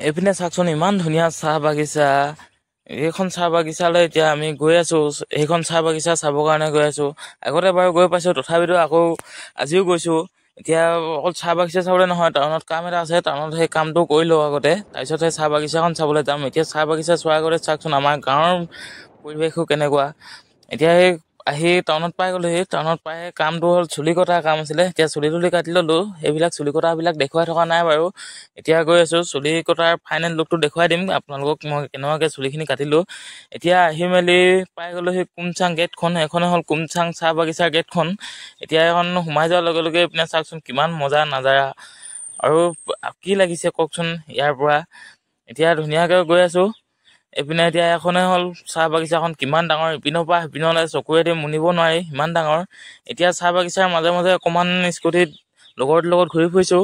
এইপিনে চাওকচোন ইমান ধুনীয়া চাহ বাগিচা। এইখন চাহ বাগিচালৈ এতিয়া আমি গৈ আছো। সেইখন চাহ বাগিচা চাবৰ কাৰণে গৈ আছো। আগতে বাৰু গৈ পাইছো, তথাপিতো আকৌ আজিও গৈছো। এতিয়া অকল চাহ বাগিচা চাবলৈ নহয়, টাউনত কাম এটা আছে। টাউনত সেই কামটো কৰি লওঁ আগতে, তাৰপিছত সেই চাহ বাগিচাখন চাবলৈ যাম। এতিয়া চাহ বাগিচা চোৱাৰ আগতে চাওকচোন আমাৰ গাঁৱৰ পৰিৱেশো কেনেকুৱা। এতিয়া সেই আহি টাউনত পাই গ'লোহি। টাউনত পাই কামটো হ'ল চুলি কটা কাম আছিলে। এতিয়া চুলি তুলি কাটি ললো। সেইবিলাক চুলি কটাবিলাক দেখুৱাই থকা নাই বাৰু। এতিয়া গৈ আছো, চুলি কটাৰ ফাইনেল লুকটো দেখুৱাই দিম আপোনালোকক মই কেনেকুৱাকে চুলিখিনি কাটিলো। এতিয়া আহি মেলি পাই গ'লো সেই কুমচাং গেটখন। এখনে হ'ল কুমচাং চাহ বাগিচাৰ গেটখন। এতিয়া এখন সোমাই যোৱাৰ লগে লগে এইপিনে চাওকচোন কিমান মজা নাজাৰা। আৰু কি লাগিছে কওকচোন ইয়াৰ পৰা। এতিয়া ধুনীয়াকে গৈ আছো। এইপিনে এতিয়া এখনে হ'ল চাহ বাগিচাখন কিমান ডাঙৰ, ইপিনৰ পৰা সিপিনলৈ চকুৱেদি মুনিব নোৱাৰি ইমান ডাঙৰ। এতিয়া চাহ বাগিচাৰ মাজে মাজে অকণমান স্কুটিত লগৰটোৰ লগত ঘূৰি ফুৰিছো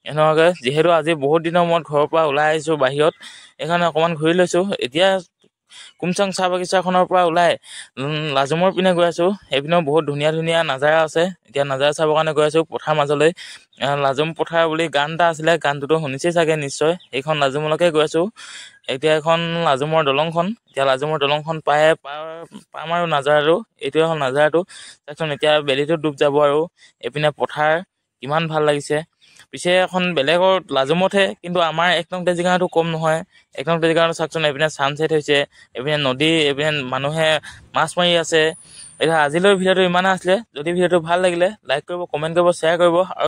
এনেকুৱাকে। যিহেতু আজি বহুত দিনৰ মূৰত ঘৰৰ পৰা ওলাই আহিছো বাহিৰত, সেইকাৰণে অকণমান ঘূৰি লৈছো। এতিয়া কুমচাং চাহ বাগিচাখনৰ পৰা ওলাই লাজুমৰ পিনে গৈ আছো। সেইপিনেও বহুত ধুনীয়া ধুনীয়া নাজাৰা আছে। এতিয়া নাজাৰা চাবৰ কাৰণে গৈ আছো পথাৰ মাজলৈ। লাজুম পথাৰ বুলি গান এটা আছিলে, গানটোতো শুনিছেই চাগে নিশ্চয়। সেইখন লাজুমলৈকে গৈ আছো। এতিয়া এখন লাজুমৰ দলংখন। এতিয়া লাজুমৰ দলংখন পাম আৰু নাজাৰাটো। এইটোৱে হ'ল নাজাৰাটো। তাৰপিছত এতিয়া বেলিটো ডুব যাব আৰু এইপিনে পথাৰ কিমান ভাল লাগিছে। পিছে এখন বেলেগৰ লাজুমতহে, কিন্তু আমাৰ 1 নং তেজীগাঁৱতো কম নহয়। 1 নং তেজীগাঁৱত চাওকচোন এইপিনে ছানছেট হৈছে, এইপিনে নদী, এইপিনে মানুহে মাছ মাৰি আছে। এতিয়া আজিলৈ ভিডিঅ'টো ইমানে আছিলে। যদি ভিডিঅ'টো ভাল লাগিলে লাইক কৰিব, কমেণ্ট কৰিব, শ্বেয়াৰ কৰিব আৰু